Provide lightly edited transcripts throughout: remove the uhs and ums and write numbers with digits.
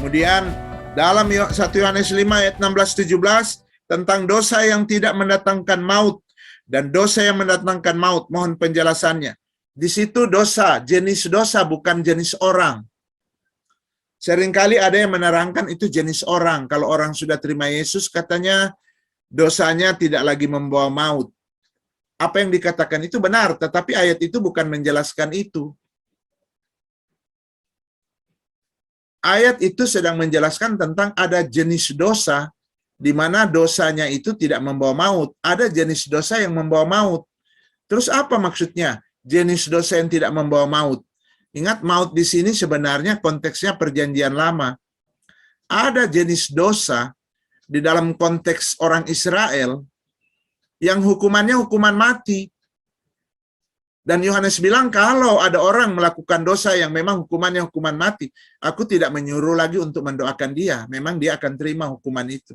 Kemudian dalam 1 Yohanes 5 ayat 16-17 tentang dosa yang tidak mendatangkan maut dan dosa yang mendatangkan maut, mohon penjelasannya. Di situ dosa, jenis dosa bukan jenis orang. Seringkali ada yang menerangkan itu jenis orang. Kalau orang sudah terima Yesus, katanya dosanya tidak lagi membawa maut. Apa yang dikatakan itu benar, tetapi ayat itu bukan menjelaskan itu. Ayat itu sedang menjelaskan tentang ada jenis dosa, di mana dosanya itu tidak membawa maut. Ada jenis dosa yang membawa maut. Terus apa maksudnya? Jenis dosa yang tidak membawa maut. Ingat, maut di sini sebenarnya konteksnya perjanjian lama. Ada jenis dosa di dalam konteks orang Israel yang hukumannya hukuman mati. Dan Yohanes bilang, kalau ada orang melakukan dosa yang memang hukumannya hukuman mati, aku tidak menyuruh lagi untuk mendoakan dia. Memang dia akan terima hukuman itu.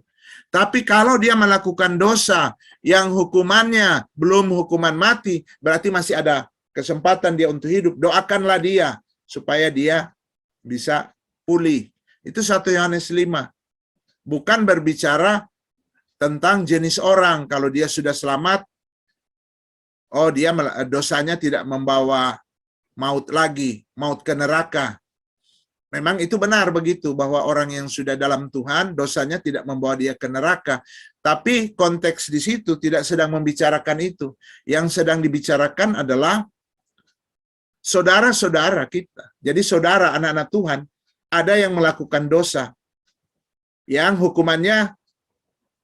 Tapi kalau dia melakukan dosa yang hukumannya belum hukuman mati, berarti masih ada kesempatan dia untuk hidup. Doakanlah dia supaya dia bisa pulih. Itu 1 Yohanes 5. Bukan berbicara tentang jenis orang. Kalau dia sudah selamat, oh dia dosanya tidak membawa maut lagi, maut ke neraka. Memang itu benar begitu, bahwa orang yang sudah dalam Tuhan, dosanya tidak membawa dia ke neraka. Tapi konteks di situ tidak sedang membicarakan itu. Yang sedang dibicarakan adalah saudara-saudara kita. Jadi saudara, anak-anak Tuhan, ada yang melakukan dosa yang hukumannya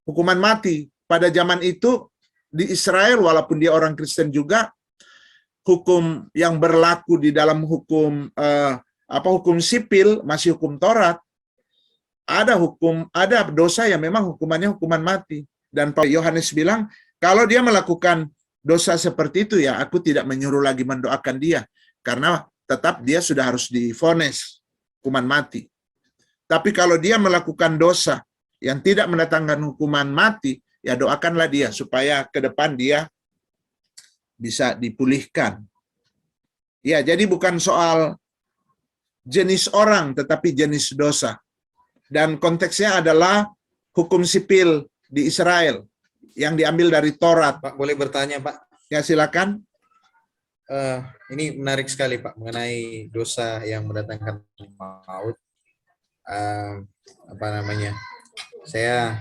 hukuman mati. Pada zaman itu di Israel, walaupun dia orang Kristen juga, hukum yang berlaku di dalam hukum hukum sipil masih hukum Taurat. Ada dosa yang memang hukumannya hukuman mati. Dan Pak Yohanes bilang, kalau dia melakukan dosa seperti itu, ya aku tidak menyuruh lagi mendoakan dia, karena tetap dia sudah harus divonis hukuman mati. Tapi kalau dia melakukan dosa yang tidak mendatangkan hukuman mati, ya doakanlah dia supaya ke depan dia bisa dipulihkan. Ya, jadi bukan soal jenis orang, tetapi jenis dosa. Dan konteksnya adalah hukum sipil di Israel yang diambil dari Taurat. Pak, boleh bertanya, Pak? Ya, silakan. Ini menarik sekali, Pak, mengenai dosa yang mendatangkan maut. Saya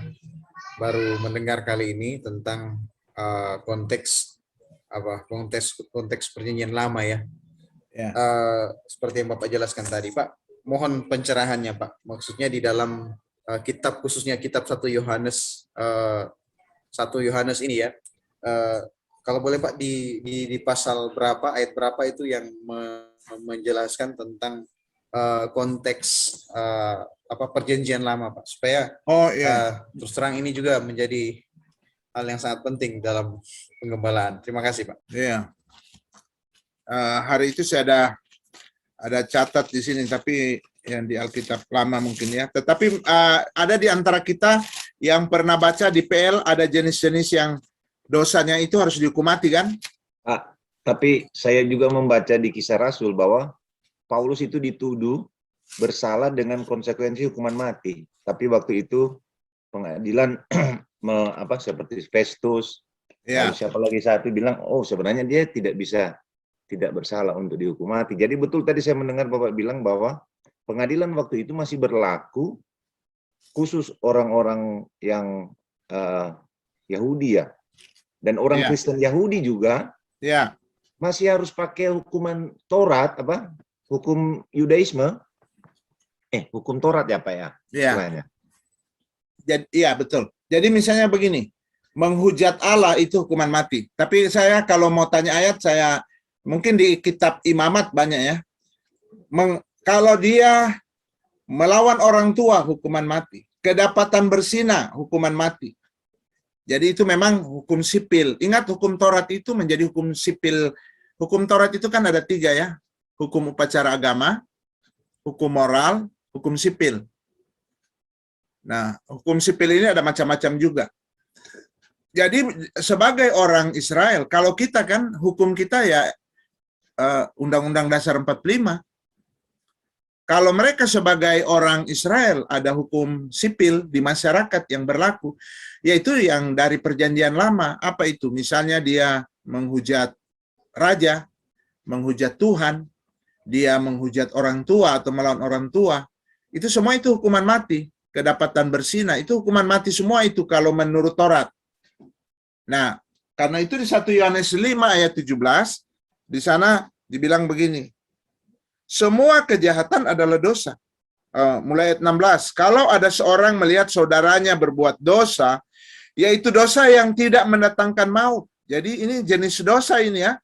baru mendengar kali ini tentang konteks perjanjian lama ya. Seperti yang Bapak jelaskan tadi, Pak. Mohon pencerahannya, Pak. Maksudnya di dalam kitab, khususnya kitab 1 Yohanes 1 Yohanes ini ya. Kalau boleh Pak, di pasal berapa, ayat berapa itu yang menjelaskan tentang konteks perjanjian lama, Pak, supaya terus terang ini juga menjadi hal yang sangat penting dalam penggembalaan. Terima kasih, Pak. Iya. Hari itu saya ada catat di sini, tapi yang di Alkitab lama mungkin ya. Tetapi ada di antara kita yang pernah baca di PL, ada jenis-jenis yang dosanya itu harus dihukum mati, kan? Pak, tapi saya juga membaca di Kisah Rasul bahwa Paulus itu dituduh bersalah dengan konsekuensi hukuman mati. Tapi waktu itu pengadilan seperti Festus, siapa lagi satu bilang, oh sebenarnya dia tidak bersalah untuk dihukum mati. Jadi betul tadi saya mendengar Bapak bilang bahwa pengadilan waktu itu masih berlaku khusus orang-orang yang Yahudi ya. Dan orang Kristen Yahudi juga masih harus pakai hukuman Taurat, hukum Yudaisme, hukum Taurat ya Pak ya? Jadi, iya betul. Jadi misalnya begini, menghujat Allah itu hukuman mati. Tapi saya kalau mau tanya ayat, saya mungkin di kitab Imamat banyak ya. Kalau dia melawan orang tua, hukuman mati. Kedapatan berzina, hukuman mati. Jadi itu memang hukum sipil. Ingat, hukum Taurat itu menjadi hukum sipil. Hukum Taurat itu kan ada 3 ya. Hukum upacara agama, hukum moral, hukum sipil. Nah, hukum sipil ini ada macam-macam juga. Jadi sebagai orang Israel, kalau kita kan hukum kita ya Undang-Undang Dasar 45. Kalau mereka sebagai orang Israel ada hukum sipil di masyarakat yang berlaku, yaitu yang dari perjanjian lama. Apa itu? Misalnya dia menghujat raja, menghujat Tuhan, dia menghujat orang tua atau melawan orang tua, itu semua itu hukuman mati. Kedapatan berzina, itu hukuman mati semua itu kalau menurut Taurat. Nah, karena itu di 1 Yohanes 5 ayat 17, di sana dibilang begini, semua kejahatan adalah dosa. Mulai ayat 16, kalau ada seorang melihat saudaranya berbuat dosa, yaitu dosa yang tidak mendatangkan maut. Jadi ini jenis dosa ini ya,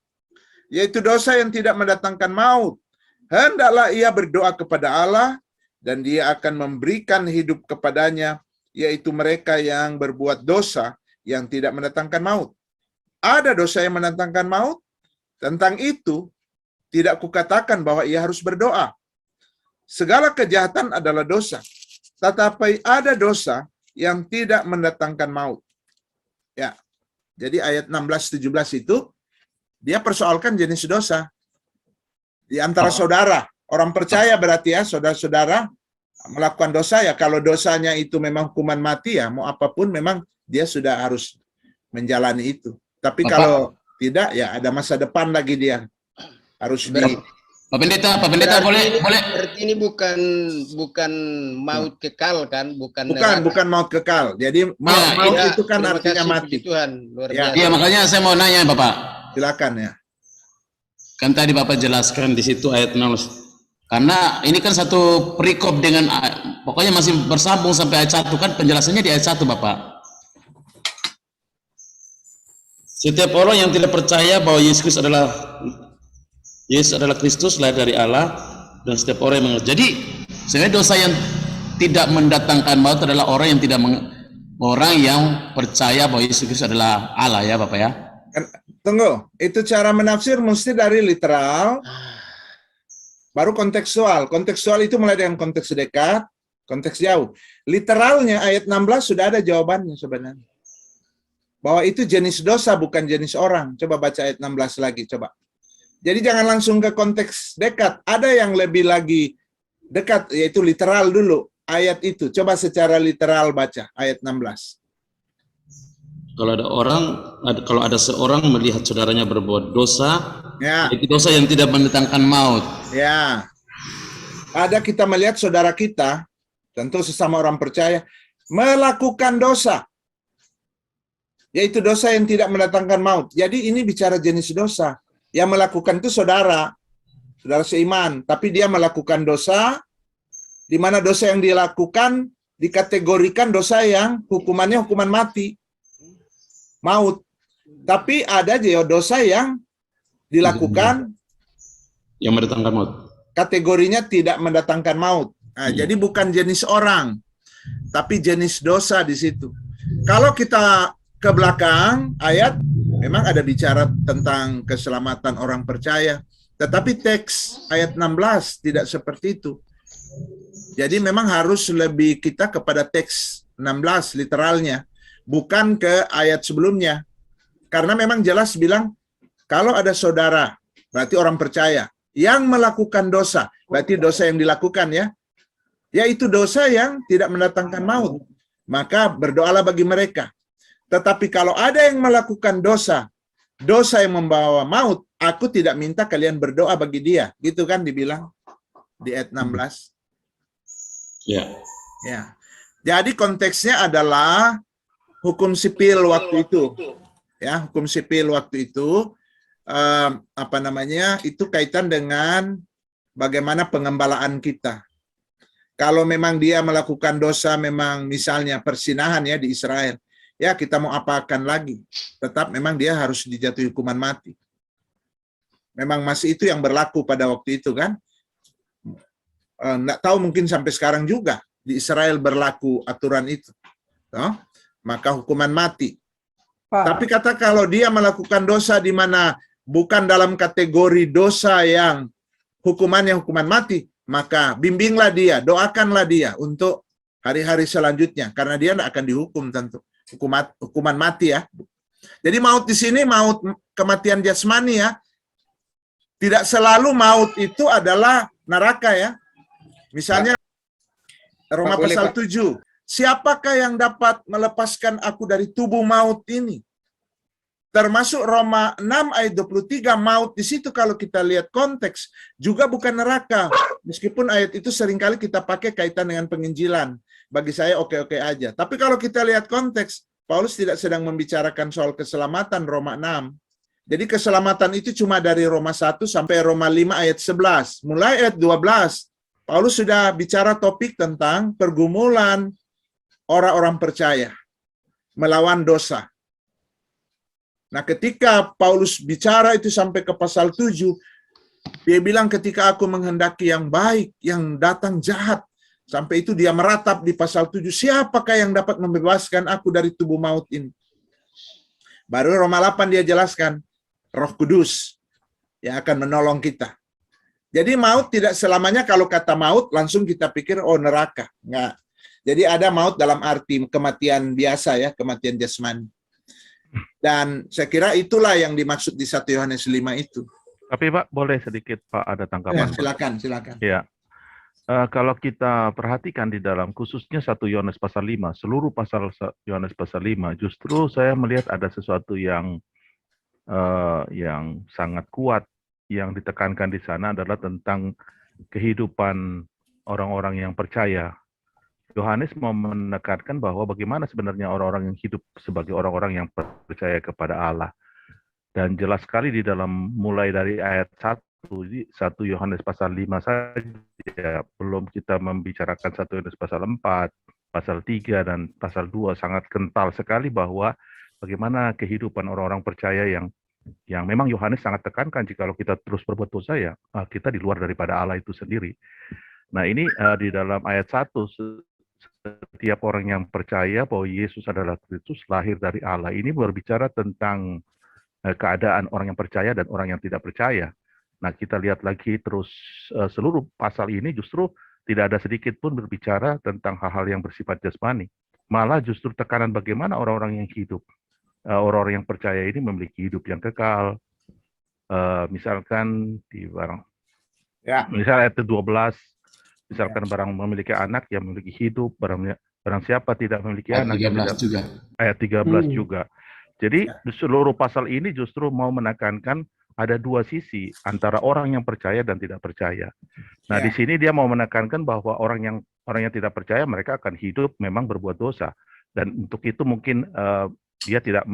yaitu dosa yang tidak mendatangkan maut. Hendaklah ia berdoa kepada Allah, dan dia akan memberikan hidup kepadanya, yaitu mereka yang berbuat dosa yang tidak mendatangkan maut. Ada dosa yang mendatangkan maut, tentang itu tidak kukatakan bahwa ia harus berdoa. Segala kejahatan adalah dosa, tetapi ada dosa yang tidak mendatangkan maut. Ya, jadi ayat 16-17 itu, dia persoalkan jenis dosa. Di antara saudara, orang percaya berarti ya, saudara-saudara melakukan dosa ya, kalau dosanya itu memang hukuman mati ya, mau apapun memang dia sudah harus menjalani itu. Tapi kalau tidak ya ada masa depan lagi dia harus di. Pak Pendeta boleh. Berarti ini bukan maut kekal kan, bukan maut kekal. Jadi maut itu kan artinya mati. Tuhan, luar Ya. biasa. Iya, makanya saya mau nanya Bapak. Silakan ya. Kan tadi Bapak jelaskan di situ ayat 16. Karena ini kan satu perikop dengan pokoknya masih bersambung sampai ayat 1 kan, penjelasannya di ayat 1 Bapak. Setiap orang yang tidak percaya bahwa Yesus adalah Kristus, lahir dari Allah, dan setiap orang yang mengerti. Jadi sebenarnya dosa yang tidak mendatangkan maut adalah orang yang percaya bahwa Yesus Kristus adalah Allah ya Bapak ya. Tunggu, itu cara menafsir mesti dari literal, baru kontekstual. Kontekstual itu mulai dengan konteks dekat, konteks jauh. Literalnya ayat 16 sudah ada jawabannya sebenarnya. Bahwa itu jenis dosa bukan jenis orang. Coba baca ayat 16 lagi, coba. Jadi jangan langsung ke konteks dekat. Ada yang lebih lagi dekat, yaitu literal dulu. Ayat itu, coba secara literal baca ayat 16. Kalau ada seorang melihat saudaranya berbuat dosa, ya, itu dosa yang tidak mendatangkan maut. Ya, ada kita melihat saudara kita, tentu sesama orang percaya, melakukan dosa, yaitu dosa yang tidak mendatangkan maut. Jadi ini bicara jenis dosa. Yang melakukan itu saudara seiman, tapi dia melakukan dosa, di mana dosa yang dilakukan dikategorikan dosa yang hukumannya hukuman mati, maut. Tapi ada juga dosa yang dilakukan yang mendatangkan maut. Kategorinya tidak mendatangkan maut. Nah, jadi bukan jenis orang, tapi jenis dosa di situ. Kalau kita ke belakang ayat, memang ada bicara tentang keselamatan orang percaya, tetapi teks ayat 16 tidak seperti itu. Jadi memang harus lebih kita kepada teks 16 literalnya, bukan ke ayat sebelumnya. Karena memang jelas bilang, kalau ada saudara, berarti orang percaya, yang melakukan dosa, berarti dosa yang dilakukan ya, yaitu dosa yang tidak mendatangkan maut. Maka berdoalah bagi mereka. Tetapi kalau ada yang melakukan dosa yang membawa maut, aku tidak minta kalian berdoa bagi dia. Gitu kan dibilang di ayat 16. Ya. Ya. Jadi konteksnya adalah hukum sipil waktu itu. Ya, hukum sipil waktu itu itu kaitan dengan bagaimana pengembalaan kita. Kalau memang dia melakukan dosa, memang misalnya persinahan ya di Israel, ya kita mau apakan lagi, tetap memang dia harus dijatuhi hukuman mati. Memang masih itu yang berlaku pada waktu itu kan. Nggak tahu mungkin sampai sekarang juga di Israel berlaku aturan itu. Maka hukuman mati. Pak. Tapi kata kalau dia melakukan dosa di mana bukan dalam kategori dosa yang hukumannya hukuman mati, maka bimbinglah dia, doakanlah dia untuk hari-hari selanjutnya, karena dia tidak akan dihukum tentu. Hukuman mati ya. Jadi maut di sini maut kematian jasmani ya. Tidak selalu maut itu adalah neraka ya. Misalnya Roma Pak, boleh, pasal Pak? 7. Siapakah yang dapat melepaskan aku dari tubuh maut ini? Termasuk Roma 6 ayat 23, maut di situ kalau kita lihat konteks juga bukan neraka. Meskipun ayat itu seringkali kita pakai kaitan dengan penginjilan. Bagi saya oke-oke aja. Tapi kalau kita lihat konteks, Paulus tidak sedang membicarakan soal keselamatan Roma 6. Jadi keselamatan itu cuma dari Roma 1 sampai Roma 5 ayat 11. Mulai ayat 12, Paulus sudah bicara topik tentang pergumulan orang-orang percaya melawan dosa. Nah, ketika Paulus bicara itu sampai ke pasal 7, dia bilang ketika aku menghendaki yang baik, yang datang jahat. Sampai itu dia meratap di pasal 7, siapakah yang dapat membebaskan aku dari tubuh maut ini? Baru Roma 8 dia jelaskan, Roh Kudus yang akan menolong kita. Jadi maut tidak selamanya kalau kata maut langsung kita pikir oh neraka. Enggak. Jadi ada maut dalam arti kematian biasa ya, kematian jasmani. Dan saya kira itulah yang dimaksud di 1 Yohanes 5 itu. Tapi Pak, boleh sedikit Pak ada Ya, tanggapan? Pak? silakan. Ya. Kalau kita perhatikan di dalam khususnya 1 Yohanes pasal 5, seluruh pasal Yohanes pasal 5, justru saya melihat ada sesuatu yang sangat kuat yang ditekankan di sana adalah tentang kehidupan orang-orang yang percaya. Yohanes mau menekankan bahwa bagaimana sebenarnya orang-orang yang hidup sebagai orang-orang yang percaya kepada Allah. Dan jelas sekali di dalam mulai dari ayat 1 Yohanes pasal 5 saja, belum kita membicarakan 1 Yohanes pasal 4, pasal 3, dan pasal 2, sangat kental sekali bahwa bagaimana kehidupan orang-orang percaya yang memang Yohanes sangat tekankan jikalau kita terus berbuat dosa ya, kita di luar daripada Allah itu sendiri. Nah ini di dalam ayat 1, setiap orang yang percaya bahwa Yesus adalah Kristus, lahir dari Allah. Ini berbicara tentang keadaan orang yang percaya dan orang yang tidak percaya. Nah, kita lihat lagi terus seluruh pasal ini justru tidak ada sedikit pun berbicara tentang hal-hal yang bersifat jasmani. Malah justru tekanan bagaimana orang-orang yang hidup, orang-orang yang percaya ini memiliki hidup yang kekal. Misalkan di misal ayat 12, misalkan barang memiliki anak yang memiliki hidup, barang siapa tidak memiliki Ayat anak 13 yang tidak, juga. ayat 13 juga. Jadi di seluruh pasal ini justru mau menekankan ada dua sisi antara orang yang percaya dan tidak percaya. Nah, di sini dia mau menekankan bahwa orang yang tidak percaya mereka akan hidup memang berbuat dosa. Dan untuk itu mungkin dia tidak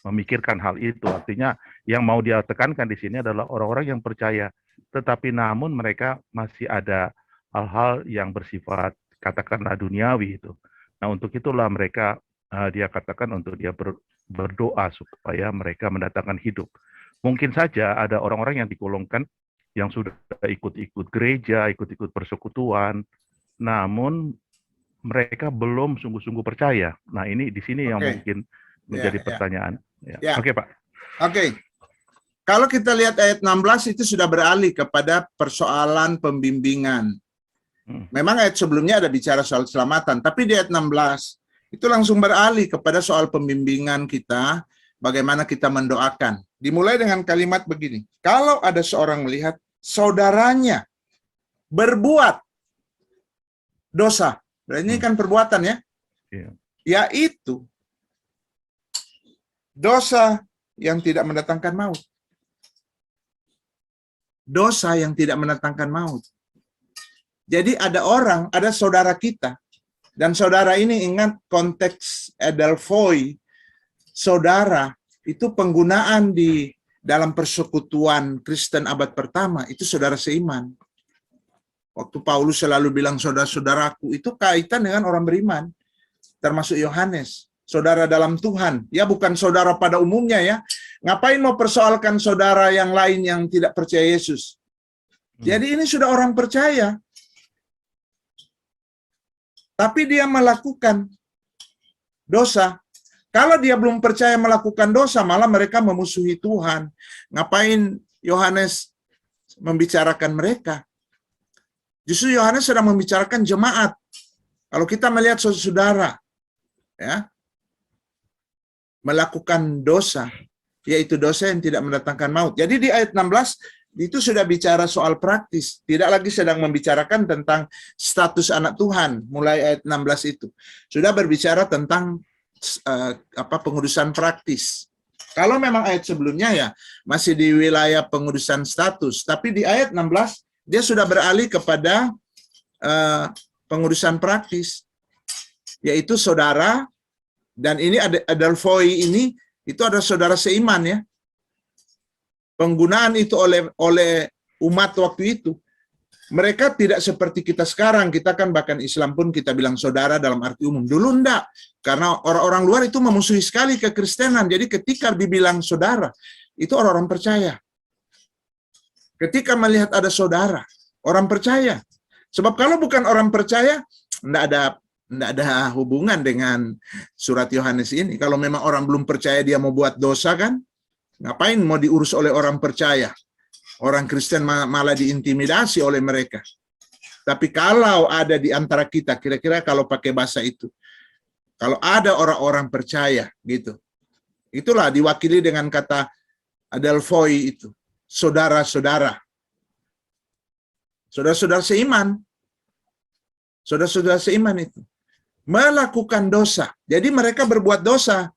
memikirkan hal itu. Artinya yang mau dia tekankan di sini adalah orang-orang yang percaya, tetapi namun mereka masih ada hal-hal yang bersifat katakanlah duniawi itu. Nah, untuk itulah mereka dia katakan untuk dia berdoa supaya mereka mendatangkan hidup. Mungkin saja ada orang-orang yang digolongkan yang sudah ikut-ikut gereja, ikut-ikut persekutuan, namun mereka belum sungguh-sungguh percaya. Nah, ini di sini yang mungkin menjadi pertanyaan. Ya. Oke, Pak. Oke. Kalau kita lihat ayat 16 itu sudah beralih kepada persoalan pembimbingan. Memang ayat sebelumnya ada bicara soal keselamatan, tapi di ayat 16 itu langsung beralih kepada soal pembimbingan kita, bagaimana kita mendoakan. Dimulai dengan kalimat begini, kalau ada seorang melihat saudaranya berbuat dosa, berarti ini kan perbuatan ya, yaitu dosa yang tidak mendatangkan maut. Dosa yang tidak mendatangkan maut. Jadi ada saudara kita, dan saudara ini ingat konteks adelphoi, saudara itu penggunaan di dalam persekutuan Kristen abad pertama, itu saudara seiman. Waktu Paulus selalu bilang saudara-saudaraku, itu kaitan dengan orang beriman, termasuk Yohanes, saudara dalam Tuhan, ya bukan saudara pada umumnya ya. Ngapain mau persoalkan saudara yang lain yang tidak percaya Yesus? Jadi ini sudah orang percaya, tapi dia melakukan dosa. Kalau dia belum percaya melakukan dosa, malah mereka memusuhi Tuhan. Ngapain Yohanes membicarakan mereka? Justru Yohanes sedang membicarakan jemaat. Kalau kita melihat saudara, ya, melakukan dosa, yaitu dosa yang tidak mendatangkan maut. Jadi di ayat 16 itu sudah bicara soal praktis, tidak lagi sedang membicarakan tentang status anak Tuhan mulai ayat 16 itu. Sudah berbicara tentang pengurusan praktis. Kalau memang ayat sebelumnya ya masih di wilayah pengurusan status, tapi di ayat 16 dia sudah beralih kepada pengurusan praktis, yaitu saudara, dan ini ada adelphoi ini itu ada saudara seiman ya. Penggunaan itu oleh umat waktu itu. Mereka tidak seperti kita sekarang. Kita kan bahkan Islam pun kita bilang saudara dalam arti umum. Dulu enggak. Karena orang-orang luar itu memusuhi sekali kekristenan. Jadi ketika dibilang saudara, itu orang-orang percaya. Ketika melihat ada saudara, orang percaya. Sebab kalau bukan orang percaya, enggak ada hubungan dengan surat Yohanes ini. Kalau memang orang belum percaya dia mau buat dosa kan, ngapain mau diurus oleh orang percaya? Orang Kristen malah diintimidasi oleh mereka. Tapi kalau ada di antara kita, kira-kira kalau pakai bahasa itu, kalau ada orang-orang percaya gitu, itulah diwakili dengan kata adelphoi itu, saudara-saudara. Saudara-saudara seiman. Saudara-saudara seiman itu melakukan dosa. Jadi mereka berbuat dosa.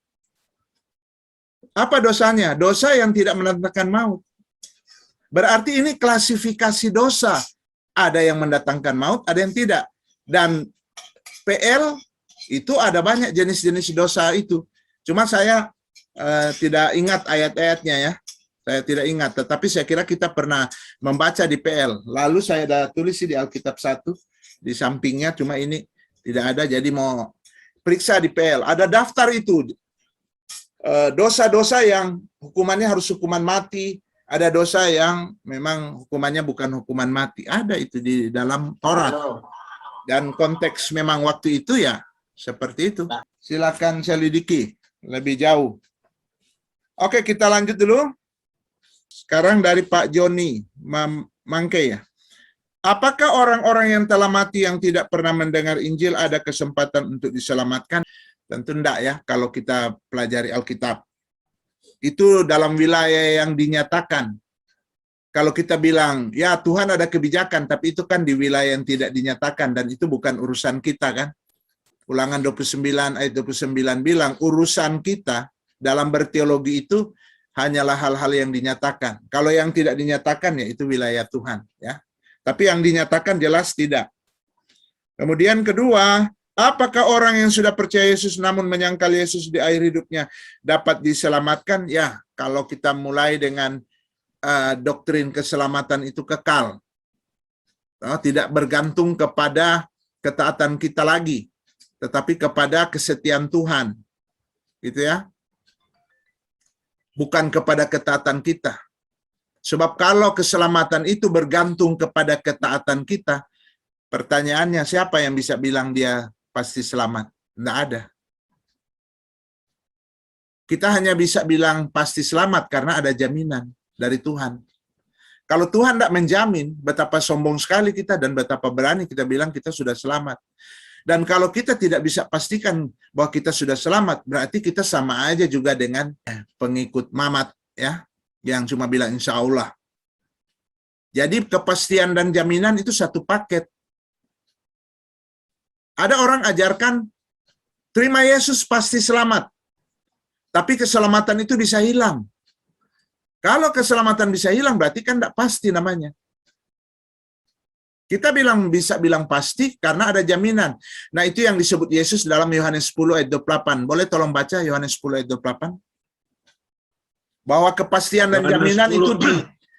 Apa dosanya? Dosa yang tidak mendatangkan maut. Berarti ini klasifikasi dosa. Ada yang mendatangkan maut, ada yang tidak. Dan PL itu ada banyak jenis-jenis dosa itu. Cuma saya tidak ingat ayat-ayatnya ya. Saya tidak ingat, tetapi saya kira kita pernah membaca di PL. Lalu saya ada tulis di Alkitab 1 di sampingnya, cuma ini tidak ada, jadi mau periksa di PL. Ada daftar itu. Dosa-dosa yang hukumannya harus hukuman mati, ada dosa yang memang hukumannya bukan hukuman mati. Ada itu di dalam Taurat. Dan konteks memang waktu itu ya seperti itu. Silakan selidiki lebih jauh. Oke, kita lanjut dulu. Sekarang dari Pak Joni Mangke ya. Apakah orang-orang yang telah mati yang tidak pernah mendengar Injil ada kesempatan untuk diselamatkan? Tentu enggak ya kalau kita pelajari Alkitab. Itu dalam wilayah yang dinyatakan. Kalau kita bilang, ya Tuhan ada kebijakan, tapi itu kan di wilayah yang tidak dinyatakan, dan itu bukan urusan kita kan. Ulangan 29 ayat 29 bilang, urusan kita dalam berteologi itu hanyalah hal-hal yang dinyatakan. Kalau yang tidak dinyatakan ya itu wilayah Tuhan ya. Tapi yang dinyatakan jelas tidak. Kemudian kedua, apakah orang yang sudah percaya Yesus namun menyangkal Yesus di akhir hidupnya dapat diselamatkan? Ya, kalau kita mulai dengan doktrin keselamatan itu kekal. Tidak bergantung kepada ketaatan kita lagi, tetapi kepada kesetiaan Tuhan. Gitu ya. Bukan kepada ketaatan kita. Sebab kalau keselamatan itu bergantung kepada ketaatan kita, pertanyaannya siapa yang bisa bilang dia pasti selamat? Tidak ada. Kita hanya bisa bilang pasti selamat karena ada jaminan dari Tuhan. Kalau Tuhan tidak menjamin, betapa sombong sekali kita dan betapa berani kita bilang kita sudah selamat. Dan kalau kita tidak bisa pastikan bahwa kita sudah selamat, berarti kita sama aja juga dengan pengikut Mamat ya, yang cuma bilang insya Allah. Jadi kepastian dan jaminan itu satu paket. Ada orang ajarkan, terima Yesus pasti selamat. Tapi keselamatan itu bisa hilang. Kalau keselamatan bisa hilang, berarti kan tidak pasti namanya. Kita bisa bilang pasti karena ada jaminan. Nah itu yang disebut Yesus dalam Yohanes 10 ayat 28. Boleh tolong baca Yohanes 10 ayat 28? Bahwa kepastian dan jaminan 10, itu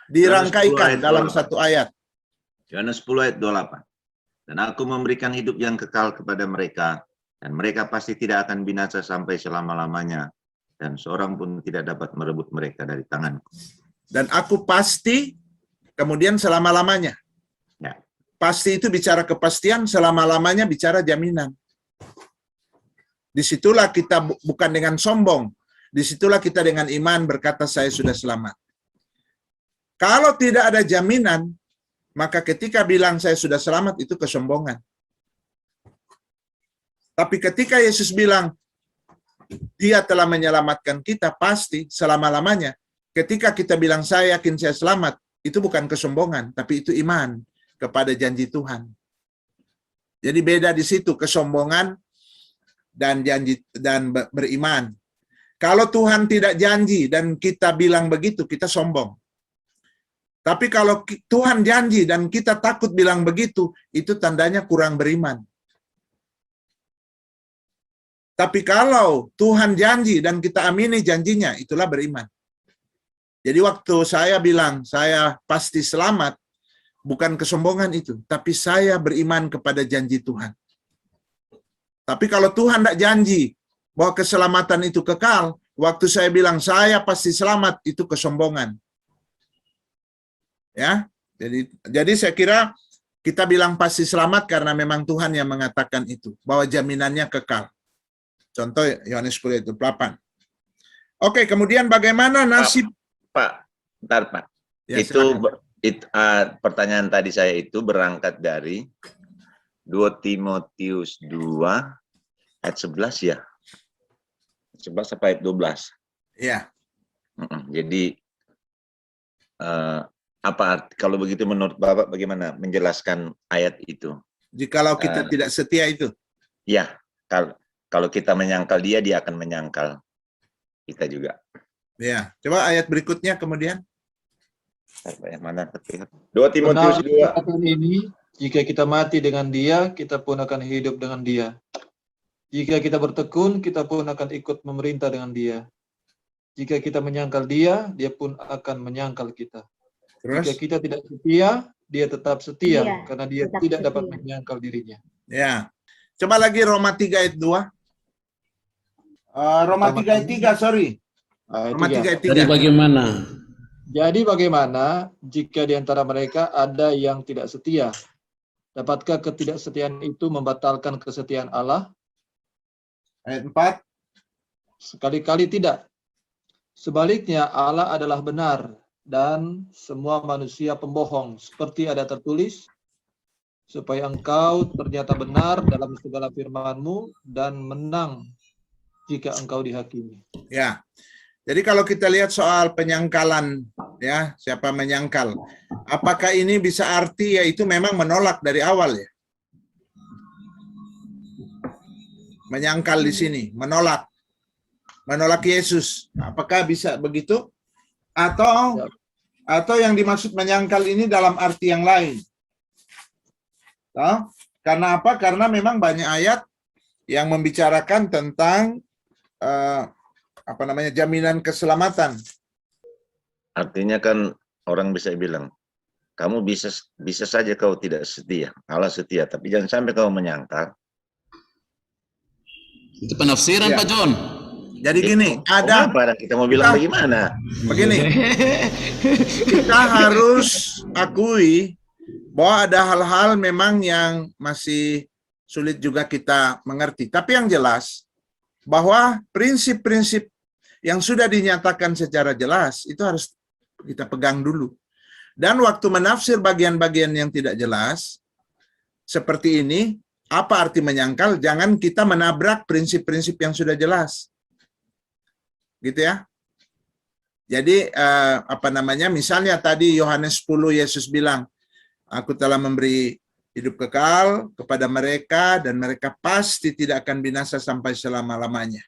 dirangkaikan dalam satu ayat. Yohanes 10 ayat 28. Dan aku memberikan hidup yang kekal kepada mereka, dan mereka pasti tidak akan binasa sampai selama-lamanya, dan seorang pun tidak dapat merebut mereka dari tanganku. Dan aku pasti, kemudian selama-lamanya. Ya. Pasti itu bicara kepastian, selama-lamanya bicara jaminan. Disitulah kita bukan dengan sombong, disitulah kita dengan iman berkata saya sudah selamat. Kalau tidak ada jaminan, maka ketika bilang saya sudah selamat itu kesombongan. Tapi ketika Yesus bilang Dia telah menyelamatkan kita pasti selama-lamanya, ketika kita bilang saya yakin saya selamat, itu bukan kesombongan, tapi itu iman kepada janji Tuhan. Jadi beda di situ kesombongan dan janji dan beriman. Kalau Tuhan tidak janji dan kita bilang begitu, kita sombong. Tapi kalau Tuhan janji dan kita takut bilang begitu, itu tandanya kurang beriman. Tapi kalau Tuhan janji dan kita amini janjinya, itulah beriman. Jadi waktu saya bilang, saya pasti selamat, bukan kesombongan itu, tapi saya beriman kepada janji Tuhan. Tapi kalau Tuhan tidak janji bahwa keselamatan itu kekal, waktu saya bilang saya pasti selamat, itu kesombongan. Ya, jadi saya kira kita bilang pasti selamat karena memang Tuhan yang mengatakan itu, bahwa jaminannya kekal. Contoh Yohanes 10:8. Oke, kemudian bagaimana nasib Pak, bentar Pak. Ya, Pertanyaan tadi saya itu berangkat dari 2 Timotius 2 ayat 11 ya. 11 sampai ayat 12. ya. Jadi kalau begitu menurut Bapak bagaimana menjelaskan ayat itu? Jikalau kita tidak setia itu. Ya, kalau kita menyangkal dia akan menyangkal kita juga. Ya, coba ayat berikutnya kemudian. Yang mana? 2 Timotius 2. Ini, jika kita mati dengan dia, kita pun akan hidup dengan dia. Jika kita bertekun, kita pun akan ikut memerintah dengan dia. Jika kita menyangkal dia, dia pun akan menyangkal kita. Terus? Jika kita tidak setia, dia tetap setia, Iya, karena dia tetap tidak setia. dapat menyangkal dirinya. Ya. Coba lagi Roma 3 ayat 2. Roma 3 ayat 3, sorry. Roma 3 ayat 3. Jadi bagaimana? Jadi bagaimana jika di antara mereka ada yang tidak setia? Dapatkah ketidaksetiaan itu membatalkan kesetiaan Allah? Ayat 4. Sekali-kali tidak. Sebaliknya Allah adalah benar dan semua manusia pembohong, seperti ada tertulis, supaya engkau ternyata benar dalam segala firman-Mu dan menang jika engkau dihakimi. Ya. Jadi kalau kita lihat soal penyangkalan, ya, siapa menyangkal? Apakah ini bisa arti yaitu memang menolak dari awal ya? Menyangkal di sini, menolak Yesus. Apakah bisa begitu? Atau yang dimaksud menyangkal ini dalam arti yang lain? Karena apa? Karena memang banyak ayat yang membicarakan tentang jaminan keselamatan. Artinya kan orang bisa bilang, kamu bisa saja kau tidak setia, Allah setia, tapi jangan sampai kau menyangkal. Itu penafsiran Ya. Pak John. Jadi gini, ada Kita mau bilang bagaimana? begini, kita harus akui bahwa ada hal-hal memang yang masih sulit juga kita mengerti. Tapi yang jelas bahwa prinsip-prinsip yang sudah dinyatakan secara jelas itu harus kita pegang dulu. Dan waktu menafsir bagian-bagian yang tidak jelas seperti ini, apa arti menyangkal? Jangan kita menabrak prinsip-prinsip yang sudah jelas. Gitu ya. Jadi misalnya tadi Yohanes 10 Yesus bilang, aku telah memberi hidup kekal kepada mereka dan mereka pasti tidak akan binasa sampai selama-lamanya.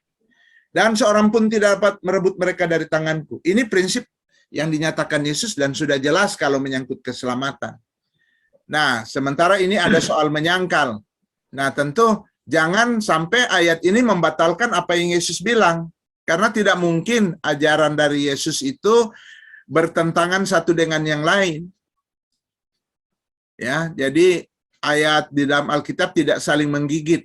Dan seorang pun tidak dapat merebut mereka dari tanganku. Ini prinsip yang dinyatakan Yesus dan sudah jelas kalau menyangkut keselamatan. Nah, sementara ini ada soal menyangkal. Nah, tentu jangan sampai ayat ini membatalkan apa yang Yesus bilang. Karena tidak mungkin ajaran dari Yesus itu bertentangan satu dengan yang lain. Ya, jadi ayat di dalam Alkitab tidak saling menggigit.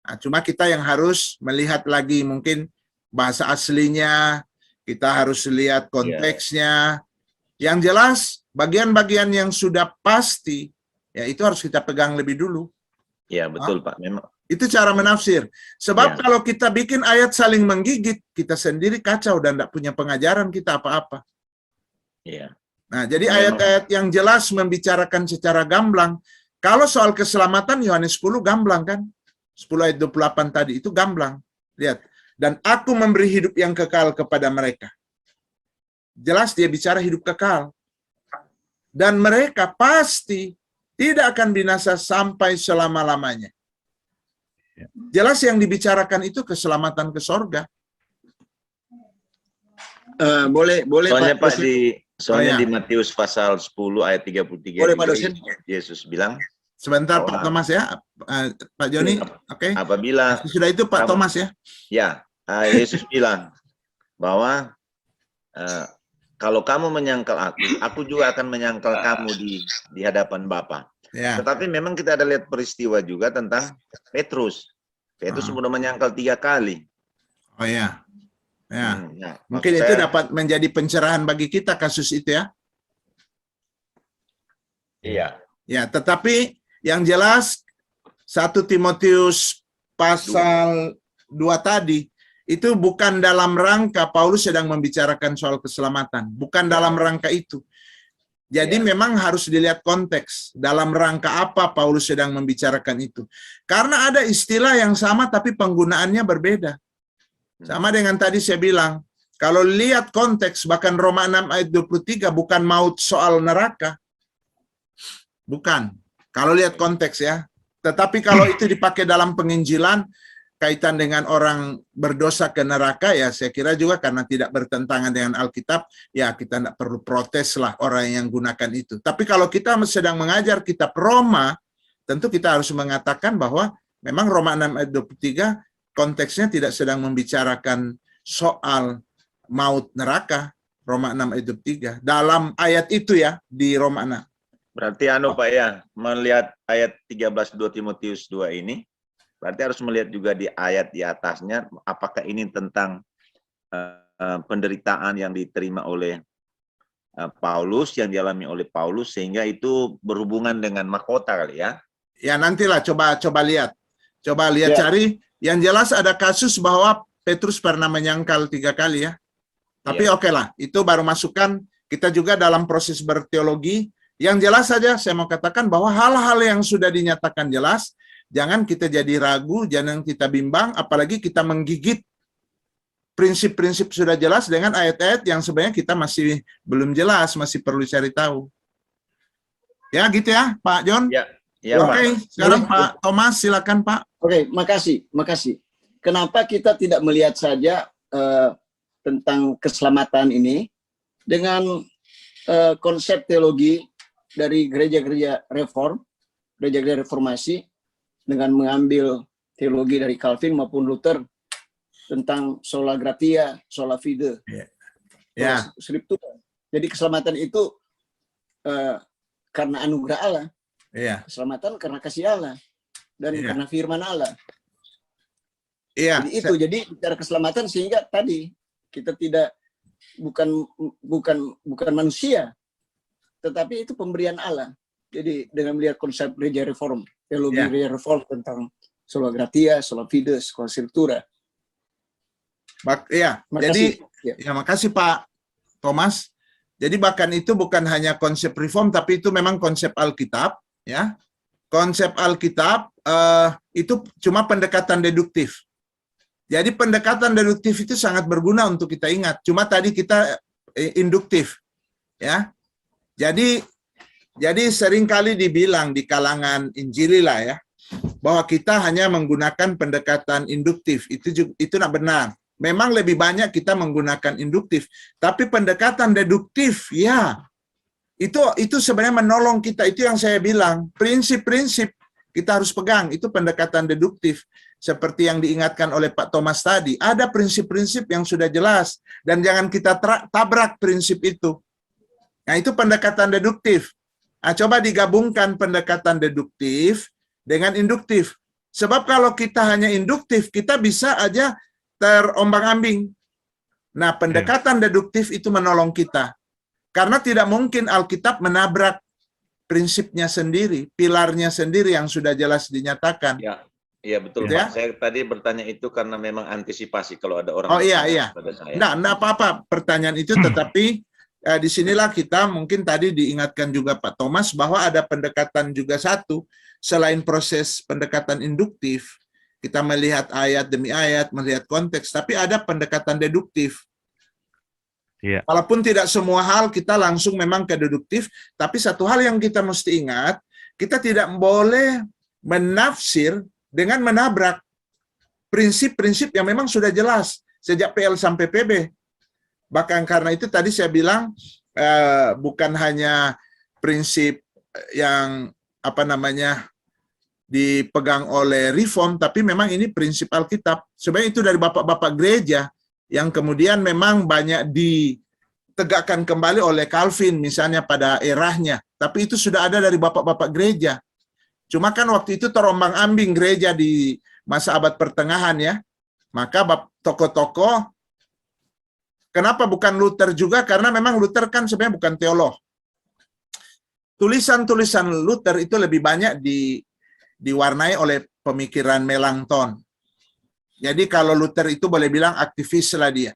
Nah, cuma kita yang harus melihat lagi mungkin bahasa aslinya, kita harus lihat konteksnya. Yang jelas, bagian-bagian yang sudah pasti, ya itu harus kita pegang lebih dulu. Ya, betul Pak. Memang. Itu cara menafsir. Sebab kalau kita bikin ayat saling menggigit, kita sendiri kacau dan tidak punya pengajaran kita apa-apa. Iya. Nah, jadi ayat-ayat yang jelas membicarakan secara gamblang. Kalau soal keselamatan, Yohanes 10 gamblang kan? 10 ayat 28 tadi, itu gamblang. Lihat. Dan aku memberi hidup yang kekal kepada mereka. Jelas dia bicara hidup kekal. dan mereka pasti tidak akan binasa sampai selama-lamanya. Jelas yang dibicarakan itu keselamatan ke sorga. Boleh Soalnya Pak dosen. soalnya Oh, ya. di Matius pasal 10 ayat 33 Boleh, juga Pak dosen. Yesus bilang, Sebentar Oh, Pak Thomas ya, Pak Joni, oke. apabila Sudah itu Pak kamu- Thomas ya. ya Yesus bilang bahwa kalau kamu menyangkal aku juga akan menyangkal kamu di hadapan Bapa. Ya, Tetapi memang kita ada lihat peristiwa juga tentang Petrus. Petrus sudah menyangkal 3 kali. oh ya, ya. Ya, Mungkin maksud itu saya, dapat menjadi pencerahan bagi kita kasus itu ya. Iya. Ya, tetapi yang jelas 1 Timotius pasal 2 tadi itu bukan dalam rangka Paulus sedang membicarakan soal keselamatan, bukan dalam rangka itu. Jadi memang harus dilihat konteks dalam rangka apa Paulus sedang membicarakan itu. Karena ada istilah yang sama tapi penggunaannya berbeda. Sama dengan tadi saya bilang, kalau lihat konteks bahkan Roma 6 ayat 23 bukan maut soal neraka. Bukan. Kalau lihat konteks ya. Tetapi kalau itu dipakai dalam penginjilan kaitan dengan orang berdosa ke neraka, ya saya kira juga karena tidak bertentangan dengan Alkitab, ya kita tidak perlu protes lah orang yang gunakan itu. Tapi kalau kita sedang mengajar kitab Roma, tentu kita harus mengatakan bahwa memang Roma 6 ayat 23 konteksnya tidak sedang membicarakan soal maut neraka. Roma 6 ayat 23. Dalam ayat itu ya, di Roma 6. Berarti Pak ya, melihat ayat 13 2 Timotius 2 ini, berarti harus melihat juga di ayat di atasnya, apakah ini tentang penderitaan yang diterima oleh Paulus, yang dialami oleh Paulus, sehingga itu berhubungan dengan mahkota kali ya. Ya nantilah coba lihat. Coba lihat Ya. cari. Yang jelas ada kasus bahwa Petrus pernah menyangkal 3 kali ya. Tapi Ya. oke lah, itu baru masukan kita juga dalam proses berteologi. Yang jelas saja saya mau katakan bahwa hal-hal yang sudah dinyatakan jelas, jangan kita jadi ragu, jangan kita bimbang, apalagi kita menggigit prinsip-prinsip sudah jelas dengan ayat-ayat yang sebenarnya kita masih belum jelas, masih perlu cari tahu. Ya gitu ya, Pak John. Ya, ya Oke, Pak. sekarang Boleh? Pak Thomas, silakan Pak. Oke, makasih. Kenapa kita tidak melihat saja tentang keselamatan ini dengan konsep teologi dari gereja-gereja gereja-gereja reformasi, dengan mengambil teologi dari Calvin maupun Luther tentang sola gratia, sola fide, Ya, scriptura. Jadi keselamatan itu karena anugerah Allah, iya, keselamatan karena kasih Allah, dan Iya. karena firman Allah. iya. Jadi itu, jadi bicara keselamatan sehingga tadi kita tidak bukan manusia, tetapi itu pemberian Allah. Jadi dengan melihat konsep gereja reform, teologi Ya. gereja reform tentang sola gratia, sola fide, sola scriptura. Iya, Makasih. jadi ya makasih Pak Thomas. Jadi bahkan itu bukan hanya konsep reform, tapi itu memang konsep Alkitab, ya. Konsep Alkitab itu cuma pendekatan deduktif. Jadi pendekatan deduktif itu sangat berguna untuk kita ingat. Cuma tadi kita induktif, ya. Jadi seringkali dibilang di kalangan Injili lah ya, bahwa kita hanya menggunakan pendekatan induktif. Itu tidak benar. Memang lebih banyak kita menggunakan induktif, tapi pendekatan deduktif ya itu sebenarnya menolong kita. Itu yang saya bilang, prinsip-prinsip kita harus pegang, itu pendekatan deduktif. Seperti yang diingatkan oleh Pak Thomas tadi, ada prinsip-prinsip yang sudah jelas dan jangan kita tabrak prinsip itu. Nah, itu pendekatan deduktif. Nah, coba digabungkan pendekatan deduktif dengan induktif. Sebab kalau kita hanya induktif, kita bisa aja terombang-ambing. Nah, pendekatan deduktif itu menolong kita. Karena tidak mungkin Alkitab menabrak prinsipnya sendiri, pilarnya sendiri yang sudah jelas dinyatakan. Ya, iya betul Ya. Pak. Saya tadi bertanya itu karena memang antisipasi kalau ada orang Oh iya, bertanya iya. kepada saya. Enggak apa-apa pertanyaan itu, tetapi disinilah kita mungkin tadi diingatkan juga Pak Thomas bahwa ada pendekatan juga satu, selain proses pendekatan induktif, kita melihat ayat demi ayat, melihat konteks, tapi ada pendekatan deduktif. Iya. Walaupun tidak semua hal kita langsung memang ke deduktif, tapi satu hal yang kita mesti ingat, kita tidak boleh menafsir dengan menabrak prinsip-prinsip yang memang sudah jelas sejak PL sampai PB. Bahkan karena itu tadi saya bilang bukan hanya prinsip yang dipegang oleh Reform, tapi memang ini prinsip Alkitab. Sebenarnya itu dari bapak-bapak gereja yang kemudian memang banyak ditegakkan kembali oleh Calvin misalnya pada eranya. Tapi itu sudah ada dari bapak-bapak gereja. Cuma kan waktu itu terombang-ambing gereja di masa abad pertengahan ya. Maka tokoh-tokoh, kenapa bukan Luther juga? Karena memang Luther kan sebenarnya bukan teolog. Tulisan-tulisan Luther itu lebih banyak diwarnai oleh pemikiran Melanchthon. Jadi kalau Luther itu boleh bilang aktivis lah dia.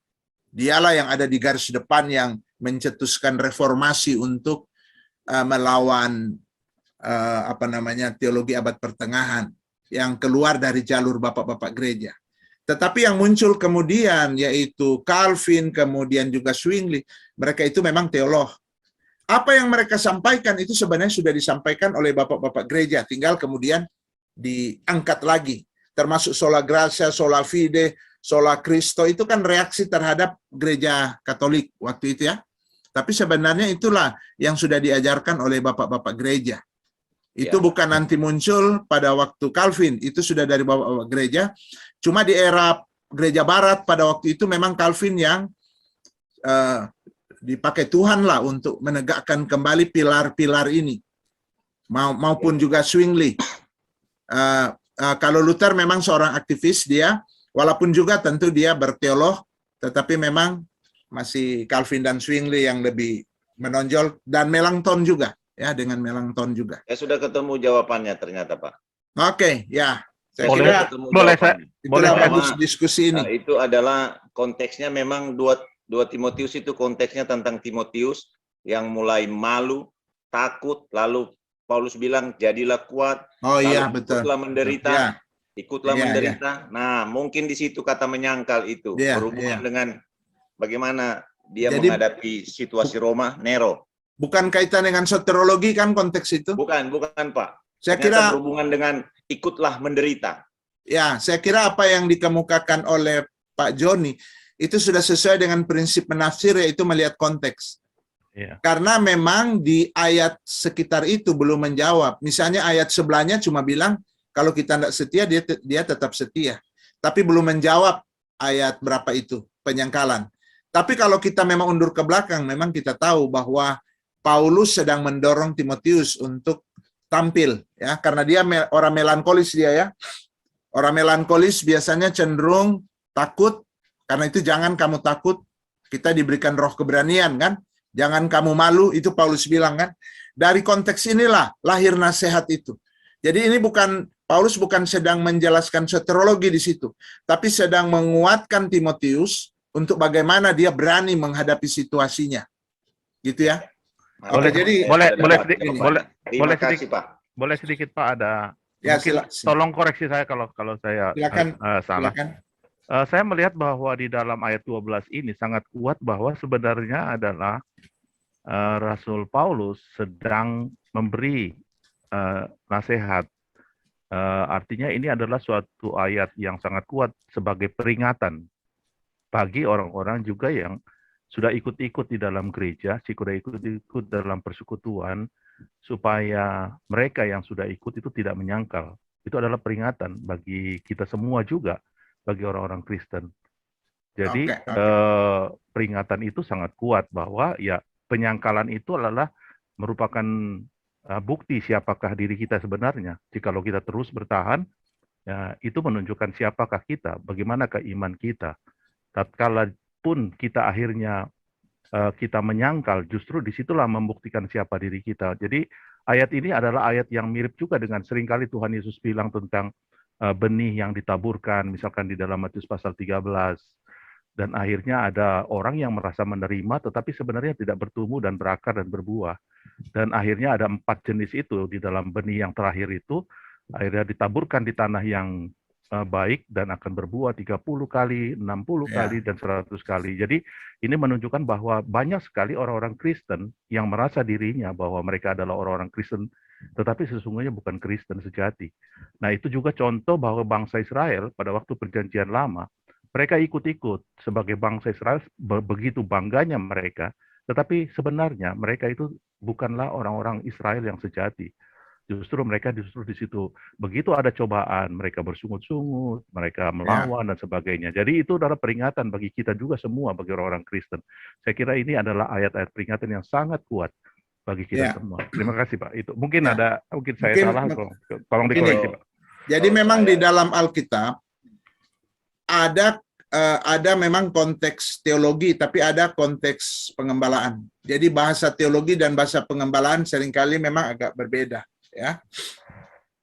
Dialah yang ada di garis depan yang mencetuskan reformasi untuk melawan teologi abad pertengahan yang keluar dari jalur bapak-bapak gereja. Tetapi yang muncul kemudian yaitu Calvin, kemudian juga Zwingli, mereka itu memang teolog. Apa yang mereka sampaikan itu sebenarnya sudah disampaikan oleh bapak-bapak gereja, tinggal kemudian diangkat lagi. Termasuk sola gratia, sola fide, sola Christo, itu kan reaksi terhadap gereja Katolik waktu itu ya. Tapi sebenarnya itulah yang sudah diajarkan oleh bapak-bapak gereja. Itu bukan nanti muncul pada waktu Calvin, itu sudah dari bapak-bapak gereja. Cuma di era gereja barat pada waktu itu memang Calvin yang dipakai Tuhan lah untuk menegakkan kembali pilar-pilar ini. Maupun juga Zwingli. Kalau Luther memang seorang aktivis dia, walaupun juga tentu dia berteolog, tetapi memang masih Calvin dan Zwingli yang lebih menonjol, dan Melanchthon juga. Ya, dengan Melanchthon juga. Saya sudah ketemu jawabannya ternyata, Pak. Oke, ya. Saya Boleh, kira boleh saya bagus diskusi ini. Itu adalah konteksnya memang 2 Timotius itu konteksnya tentang Timotius yang mulai malu, takut, lalu Paulus bilang jadilah kuat. Oh iya, lalu betul. Ikutlah menderita. Ya. Ikutlah Iya, menderita. Nah, mungkin di situ kata menyangkal itu Iya, berhubungan iya. dengan bagaimana dia Jadi- menghadapi situasi Roma, Nero. Bukan kaitan dengan soteriologi kan konteks itu? Bukan, Pak. Saya Ternyata kira berhubungan dengan ikutlah menderita. ya, saya kira apa yang dikemukakan oleh Pak Joni itu sudah sesuai dengan prinsip menafsir, yaitu melihat konteks. Iya. Karena memang di ayat sekitar itu belum menjawab. Misalnya ayat sebelahnya cuma bilang kalau kita tidak setia dia tetap setia. Tapi belum menjawab ayat berapa itu penyangkalan. Tapi kalau kita memang undur ke belakang, memang kita tahu bahwa Paulus sedang mendorong Timotius untuk tampil ya, karena dia orang melankolis dia ya. Orang melankolis biasanya cenderung takut, karena itu jangan kamu takut, kita diberikan roh keberanian kan. Jangan kamu malu, itu Paulus bilang kan. Dari konteks inilah lahir nasihat itu. Jadi ini Paulus bukan sedang menjelaskan soteriologi di situ, tapi sedang menguatkan Timotius untuk bagaimana dia berani menghadapi situasinya. Gitu ya. Boleh, jadi boleh kasih, Pak. Boleh sedikit Pak, ada Ya, mungkin tolong koreksi saya kalau saya Silakan. salah. Silakan. Saya melihat bahwa di dalam ayat 12 ini sangat kuat bahwa sebenarnya adalah Rasul Paulus sedang memberi nasihat. Artinya ini adalah suatu ayat yang sangat kuat sebagai peringatan bagi orang-orang juga yang sudah ikut-ikut di dalam gereja, sudah ikut-ikut dalam persekutuan, supaya mereka yang sudah ikut itu tidak menyangkal. Itu adalah peringatan bagi kita semua juga, bagi orang-orang Kristen. Jadi peringatan itu sangat kuat bahwa ya penyangkalan itu adalah merupakan bukti siapakah diri kita sebenarnya. Jikalau kita terus bertahan, ya, itu menunjukkan siapakah kita, bagaimanakah iman kita. Tatkala pun kita akhirnya kita menyangkal, justru disitulah membuktikan siapa diri kita. Jadi ayat ini adalah ayat yang mirip juga dengan seringkali Tuhan Yesus bilang tentang benih yang ditaburkan, misalkan di dalam Matius pasal 13. Dan akhirnya ada orang yang merasa menerima, tetapi sebenarnya tidak bertumbuh dan berakar dan berbuah. Dan akhirnya ada 4 jenis itu di dalam benih yang terakhir itu, akhirnya ditaburkan di tanah yang baik dan akan berbuah 30 kali, 60 Ya. kali, dan 100 kali. Jadi ini menunjukkan bahwa banyak sekali orang-orang Kristen yang merasa dirinya bahwa mereka adalah orang-orang Kristen, tetapi sesungguhnya bukan Kristen sejati. Nah, itu juga contoh bahwa bangsa Israel pada waktu Perjanjian Lama, mereka ikut-ikut sebagai bangsa Israel, begitu bangganya mereka, tetapi sebenarnya mereka itu bukanlah orang-orang Israel yang sejati. Justru mereka di situ begitu ada cobaan, mereka bersungut-sungut, mereka melawan dan sebagainya. Jadi itu adalah peringatan bagi kita juga semua, bagi orang-orang Kristen. Saya kira ini adalah ayat-ayat peringatan yang sangat kuat bagi kita semua. Terima kasih, Pak. Itu mungkin mungkin saya salah, tolong dikoreksi, Pak. Jadi memang di dalam Alkitab ada memang konteks teologi, tapi ada konteks pengembalaan. Jadi bahasa teologi dan bahasa pengembalaan seringkali memang agak berbeda. Ya,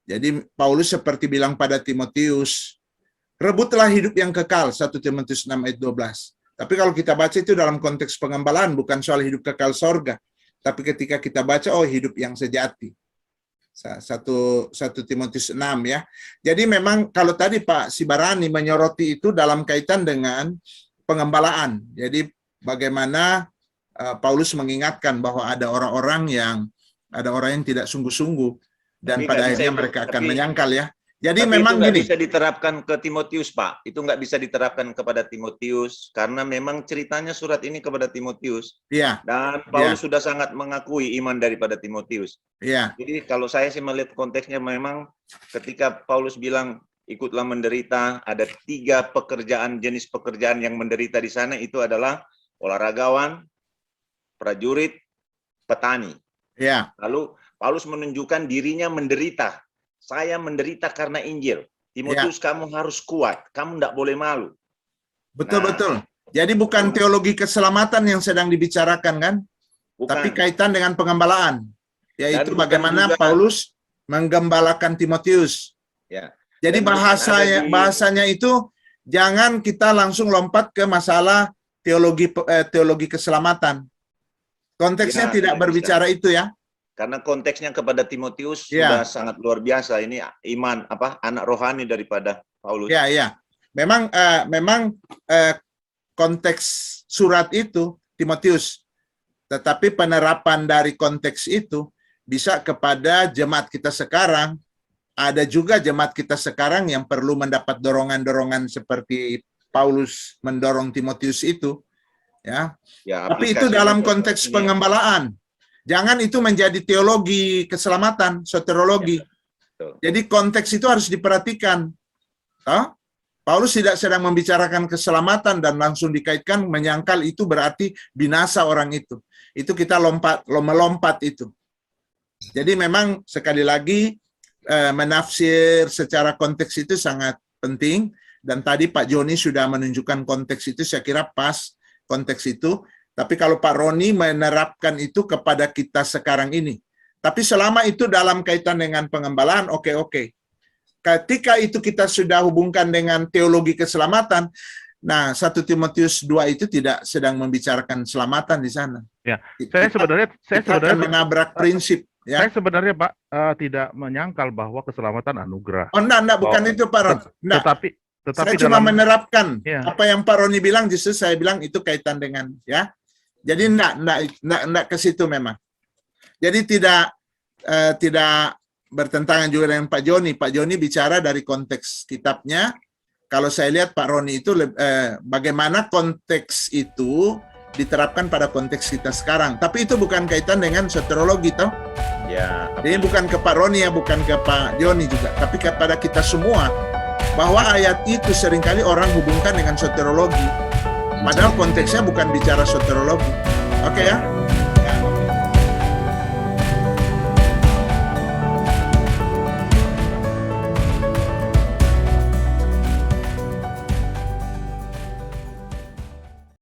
jadi Paulus seperti bilang pada Timotius, rebutlah hidup yang kekal, 1 Timotius 6 ayat 12. Tapi kalau kita baca itu dalam konteks pengembalaan, bukan soal hidup kekal sorga. Tapi ketika kita baca, hidup yang sejati. 1 Timotius 6 ya. Jadi memang kalau tadi Pak Sibarani menyoroti itu dalam kaitan dengan pengembalaan. Jadi bagaimana Paulus mengingatkan bahwa ada orang yang tidak sungguh-sungguh dan Tapi pada nggak akhirnya bisa mereka itu, akan tapi- menyangkal ya. Jadi Tapi memang itu nggak gini, bisa diterapkan ke Timotius, Pak. Itu nggak bisa diterapkan kepada Timotius karena memang ceritanya surat ini kepada Timotius ya, dan Paulus sudah sangat mengakui iman daripada Timotius. ya, Jadi kalau saya sih melihat konteksnya memang ketika Paulus bilang ikutlah menderita, ada 3 jenis pekerjaan yang menderita di sana, itu adalah olahragawan, prajurit, petani. ya, Lalu Paulus menunjukkan dirinya menderita. Saya menderita karena Injil. Timotius, kamu harus kuat. Kamu tidak boleh malu. betul. Jadi bukan teologi keselamatan yang sedang dibicarakan kan, Bukan. tapi kaitan dengan pengembalaan, yaitu Dan bukan bagaimana juga- Paulus menggembalakan Timotius. Ya. Jadi Dan bukan ada di- bahasanya itu jangan kita langsung lompat ke masalah teologi keselamatan. Konteksnya tidak tidak berbicara itu ya. Karena konteksnya kepada Timotius Ya. sudah sangat luar biasa. Ini iman anak rohani daripada Paulus. Ya, ya. Memang konteks surat itu Timotius. Tetapi penerapan dari konteks itu bisa kepada jemaat kita sekarang. Ada juga jemaat kita sekarang yang perlu mendapat dorongan-dorongan seperti Paulus mendorong Timotius itu. Ya. Ya, Tapi itu aplikasinya dalam ke konteks sini. pengembalaan. Jangan itu menjadi teologi keselamatan, soteriologi. Betul. Jadi konteks itu harus diperhatikan. Paulus tidak sedang membicarakan keselamatan dan langsung dikaitkan menyangkal itu berarti binasa orang itu. Itu kita melompat itu. Jadi memang sekali lagi menafsir secara konteks itu sangat penting. Dan tadi Pak Joni sudah menunjukkan konteks itu, saya kira pas konteks itu. Tapi kalau Pak Roni menerapkan itu kepada kita sekarang ini. Tapi selama itu dalam kaitan dengan pengembalaan, oke. Ketika itu kita sudah hubungkan dengan teologi keselamatan, nah 1 Timotius 2 itu tidak sedang membicarakan keselamatan di sana. Ya, saya sebenarnya akan menabrak prinsip. Ya. Saya sebenarnya Pak tidak menyangkal bahwa keselamatan anugerah. Oh, enggak, bukan itu Pak Ron. Enggak. Tetapi Saya cuma dalam- menerapkan Ya. apa yang Pak Roni bilang, justru saya bilang itu kaitan dengan ya. Jadi enggak ke situ memang. Jadi tidak bertentangan juga dengan Pak Joni. Pak Joni bicara dari konteks kitabnya. Kalau saya lihat Pak Roni itu bagaimana konteks itu diterapkan pada konteks kita sekarang. Tapi itu bukan kaitan dengan soteriologi toh. Ya, Jadi bukan ke Pak Roni ya, bukan ke Pak Joni juga, tapi kepada kita semua. Bahwa ayat itu seringkali orang hubungkan dengan soteriologi. Padahal konteksnya bukan bicara soteriologi. Oke ya?